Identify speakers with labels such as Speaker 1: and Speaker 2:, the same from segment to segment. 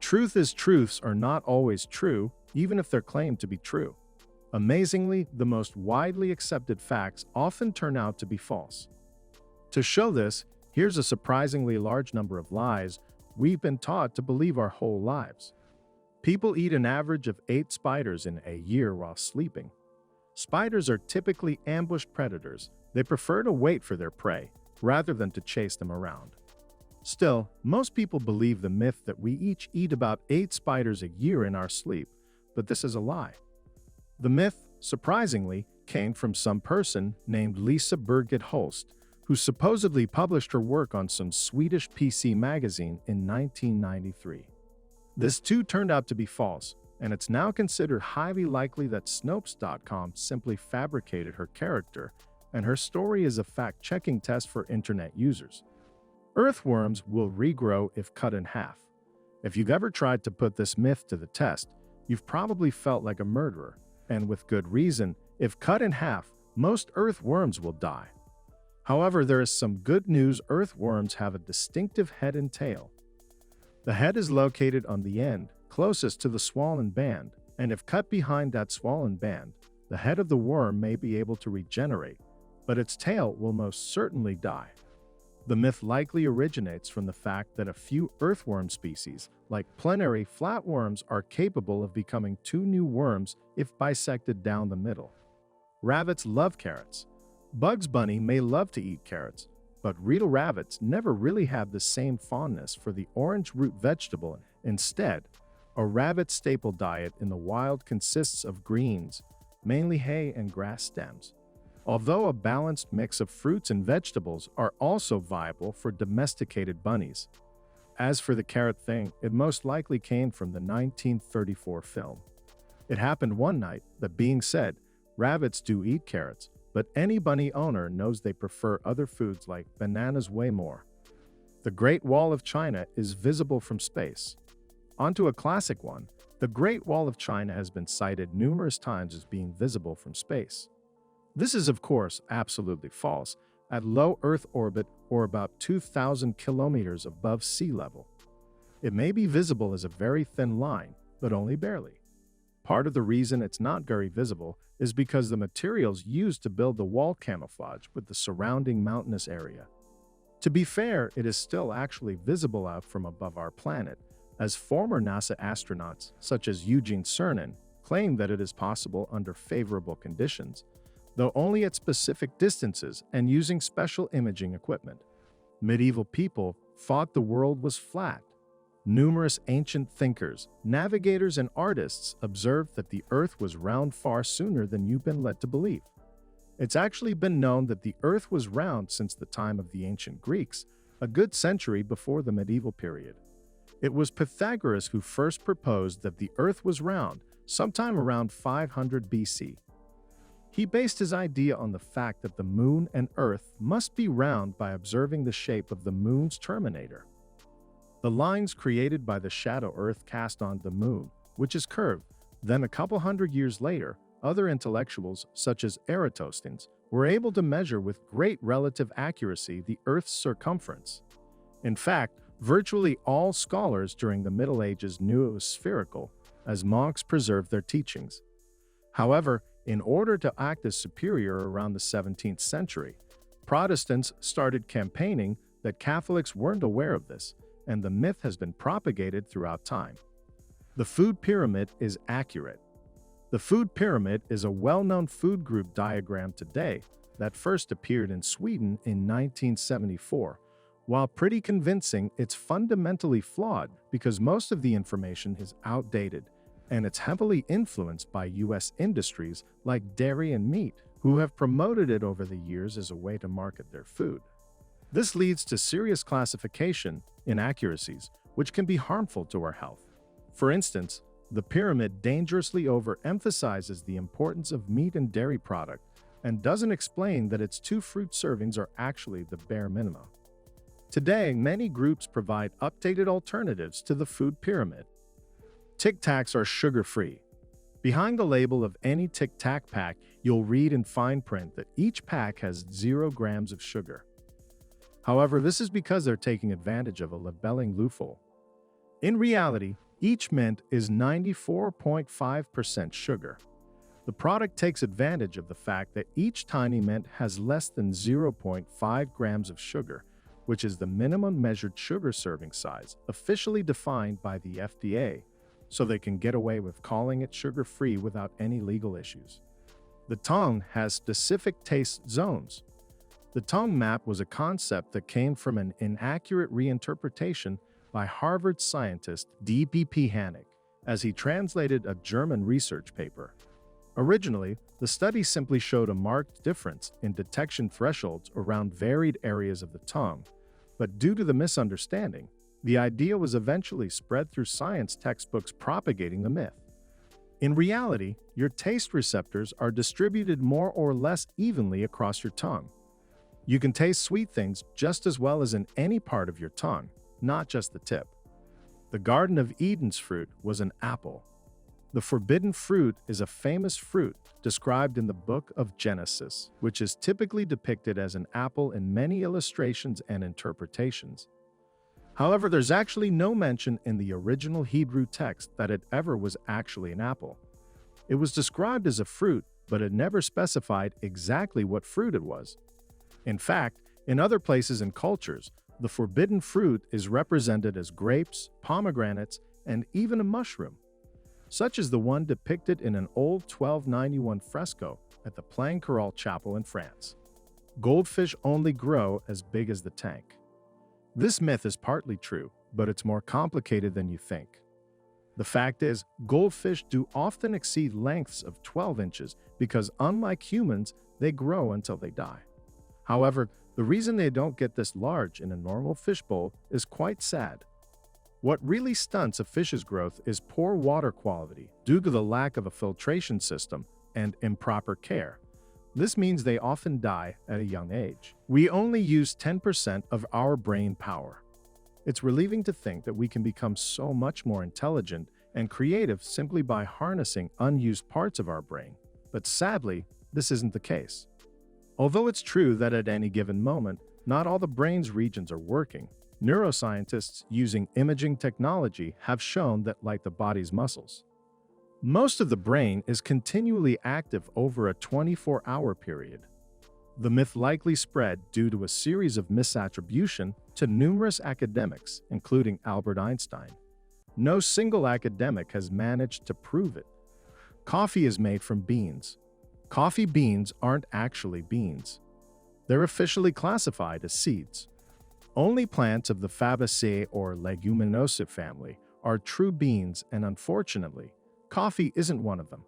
Speaker 1: truth is truths are not always true, even if they're claimed to be true. Amazingly, the most widely accepted facts often turn out to be false. To show this, here's a surprisingly large number of lies we've been taught to believe our whole lives. People eat an average of 8 spiders in a year while sleeping. Spiders are typically ambushed predators. They prefer to wait for their prey, rather than to chase them around. Still, most people believe the myth that we each eat about 8 spiders a year in our sleep, but this is a lie. The myth, surprisingly, came from some person named Lisa Birgit Holst, who supposedly published her work on some Swedish PC magazine in 1993. This too turned out to be false, and it's now considered highly likely that Snopes.com simply fabricated her character, and her story is a fact-checking test for internet users. Earthworms will regrow if cut in half. If you've ever tried to put this myth to the test, you've probably felt like a murderer, and with good reason. If cut in half, most earthworms will die. However, there is some good news. Earthworms have a distinctive head and tail. The head is located on the end, closest to the swollen band, and if cut behind that swollen band, the head of the worm may be able to regenerate, but its tail will most certainly die. The myth likely originates from the fact that a few earthworm species, like plenary flatworms, are capable of becoming 2 new worms if bisected down the middle. Rabbits love carrots. Bugs Bunny may love to eat carrots, but real rabbits never really have the same fondness for the orange root vegetable. Instead, a rabbit staple diet in the wild consists of greens, mainly hay and grass stems. Although a balanced mix of fruits and vegetables are also viable for domesticated bunnies. As for the carrot thing, it most likely came from the 1934 film. It happened one night. That being said, rabbits do eat carrots, but any bunny owner knows they prefer other foods like bananas way more. The Great Wall of China is visible from space. Onto a classic one, the Great Wall of China has been cited numerous times as being visible from space. This is, of course, absolutely false, at low Earth orbit or about 2,000 kilometers above sea level. It may be visible as a very thin line, but only barely. Part of the reason it's not very visible is because the materials used to build the wall camouflage with the surrounding mountainous area. To be fair, it is still actually visible out from above our planet, as former NASA astronauts, such as Eugene Cernan, claim that it is possible under favorable conditions, though only at specific distances and using special imaging equipment. Medieval people thought the world was flat. Numerous ancient thinkers, navigators, and artists observed that the Earth was round far sooner than you've been led to believe. It's actually been known that the Earth was round since the time of the ancient Greeks, a good century before the medieval period. It was Pythagoras who first proposed that the Earth was round, sometime around 500 BC. He based his idea on the fact that the Moon and Earth must be round by observing the shape of the Moon's terminator. The lines created by the shadow Earth cast on the Moon, which is curved. Then a couple hundred years later, other intellectuals, such as Eratosthenes, were able to measure with great relative accuracy the Earth's circumference. In fact, virtually all scholars during the Middle Ages knew it was spherical, as monks preserved their teachings. However, in order to act as superior around the 17th century, Protestants started campaigning that Catholics weren't aware of this, and the myth has been propagated throughout time. The food pyramid is accurate. The food pyramid is a well-known food group diagram today that first appeared in Sweden in 1974. While pretty convincing, it's fundamentally flawed because most of the information is outdated, and it's heavily influenced by U.S. industries like dairy and meat, who have promoted it over the years as a way to market their food. This leads to serious classification inaccuracies, which can be harmful to our health. For instance, the pyramid dangerously overemphasizes the importance of meat and dairy product and doesn't explain that its 2 fruit servings are actually the bare minimum. Today, many groups provide updated alternatives to the food pyramid. Tic Tacs are sugar-free. Behind the label of any Tic Tac pack, you'll read in fine print that each pack has 0 grams of sugar. However, this is because they're taking advantage of a labeling loophole. In reality, Each mint is 94.5% sugar. The product takes advantage of the fact that each tiny mint has less than 0.5 grams of sugar, which is the minimum measured sugar serving size officially defined by the FDA, so they can get away with calling it sugar-free without any legal issues. The tongue has specific taste zones. The tongue map was a concept that came from an inaccurate reinterpretation by Harvard scientist D.P.P. Hannig as he translated a German research paper. Originally, the study simply showed a marked difference in detection thresholds around varied areas of the tongue, but due to the misunderstanding, the idea was eventually spread through science textbooks propagating the myth. In reality, your taste receptors are distributed more or less evenly across your tongue. You can taste sweet things just as well as in any part of your tongue, not just the tip. The Garden of Eden's fruit was an apple. The forbidden fruit is a famous fruit described in the book of Genesis, which is typically depicted as an apple in many illustrations and interpretations. However, there's actually no mention in the original Hebrew text that it ever was actually an apple. It was described as a fruit, but it never specified exactly what fruit it was. In fact, in other places and cultures, the forbidden fruit is represented as grapes, pomegranates, and even a mushroom, such as the one depicted in an old 1291 fresco at the Planquerolles Chapel in France. Goldfish only grow as big as the tank. This myth is partly true, but it's more complicated than you think. The fact is, goldfish do often exceed lengths of 12 inches because, unlike humans, they grow until they die. However, the reason they don't get this large in a normal fishbowl is quite sad. What really stunts a fish's growth is poor water quality due to the lack of a filtration system and improper care. This means they often die at a young age. We only use 10% of our brain power. It's relieving to think that we can become so much more intelligent and creative simply by harnessing unused parts of our brain. But sadly, this isn't the case. Although it's true that at any given moment, not all the brain's regions are working, neuroscientists using imaging technology have shown that, like the body's muscles, most of the brain is continually active over a 24-hour period. The myth likely spread due to a series of misattribution to numerous academics, including Albert Einstein. No single academic has managed to prove it. Coffee is made from beans. Coffee beans aren't actually beans. They're officially classified as seeds. Only plants of the Fabaceae or Leguminosae family are true beans, and unfortunately, coffee isn't one of them.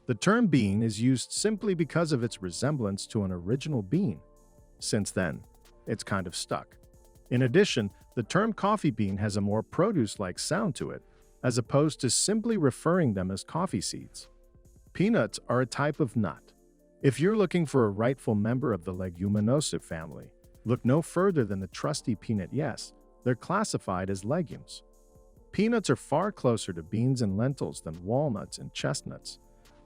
Speaker 1: The term bean is used simply because of its resemblance to an original bean. Since then, it's kind of stuck. In addition, the term coffee bean has a more produce-like sound to it, as opposed to simply referring them as coffee seeds. Peanuts are a type of nut. If you're looking for a rightful member of the Leguminosae family, look no further than the trusty peanut. Yes, they're classified as legumes. Peanuts are far closer to beans and lentils than walnuts and chestnuts.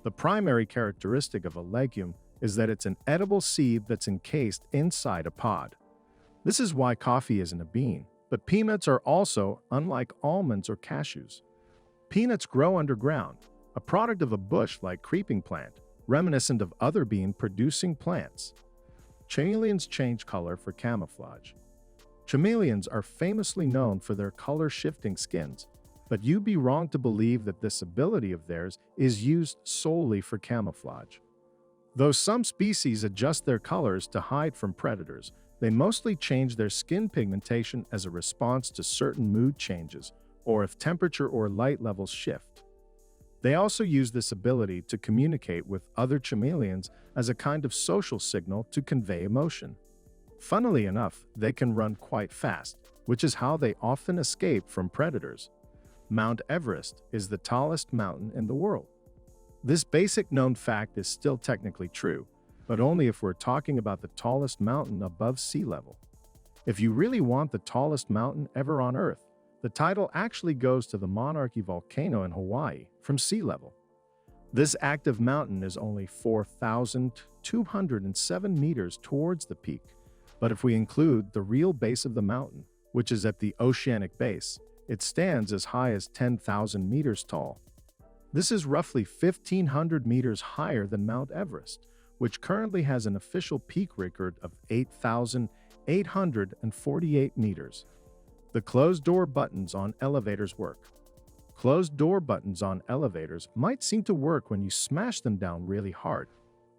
Speaker 1: The primary characteristic of a legume is that it's an edible seed that's encased inside a pod. This is why coffee isn't a bean, but peanuts are also unlike almonds or cashews. Peanuts grow underground, a product of a bush-like creeping plant, reminiscent of other bean-producing plants. Chameleons change color for camouflage. Chameleons are famously known for their color-shifting skins, but you'd be wrong to believe that this ability of theirs is used solely for camouflage. Though some species adjust their colors to hide from predators, they mostly change their skin pigmentation as a response to certain mood changes or if temperature or light levels shift. They also use this ability to communicate with other chameleons as a kind of social signal to convey emotion. Funnily enough, they can run quite fast, which is how they often escape from predators. Mount Everest is the tallest mountain in the world. This basic known fact is still technically true, but only if we're talking about the tallest mountain above sea level. If you really want the tallest mountain ever on Earth, the title actually goes to the Monarchy volcano in Hawaii from sea level. This active mountain is only 4,207 meters towards the peak, but if we include the real base of the mountain, which is at the oceanic base, It stands as high as 10,000 meters tall. This is roughly 1,500 meters higher than Mount Everest, which currently has an official peak record of 8,848 meters. The closed-door buttons on elevators work. Closed-door buttons on elevators might seem to work when you smash them down really hard,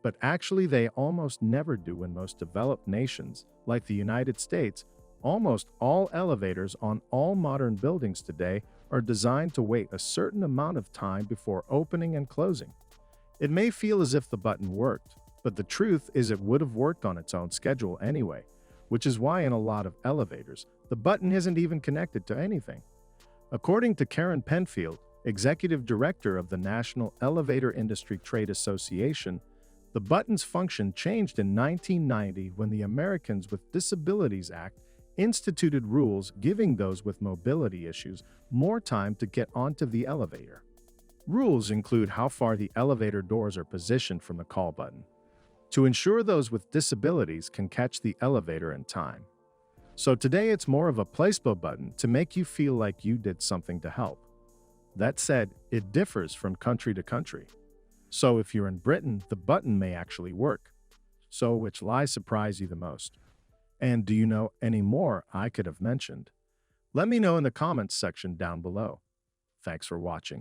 Speaker 1: but actually they almost never do in most developed nations, like the United States. Almost all elevators on all modern buildings today are designed to wait a certain amount of time before opening and closing. It may feel as if the button worked, but the truth is it would have worked on its own schedule anyway, which is why in a lot of elevators, the button isn't even connected to anything. According to Karen Penfield, executive director of the National Elevator Industry Trade Association, the button's function changed in 1990 when the Americans with Disabilities Act instituted rules giving those with mobility issues more time to get onto the elevator. Rules include how far the elevator doors are positioned from the call button, to ensure those with disabilities can catch the elevator in time. So today it's more of a placebo button to make you feel like you did something to help. That said, it differs from country to country. So if you're in Britain, the button may actually work. So which lie surprise you the most? And do you know any more I could have mentioned? Let me know in the comments section down below. Thanks for watching.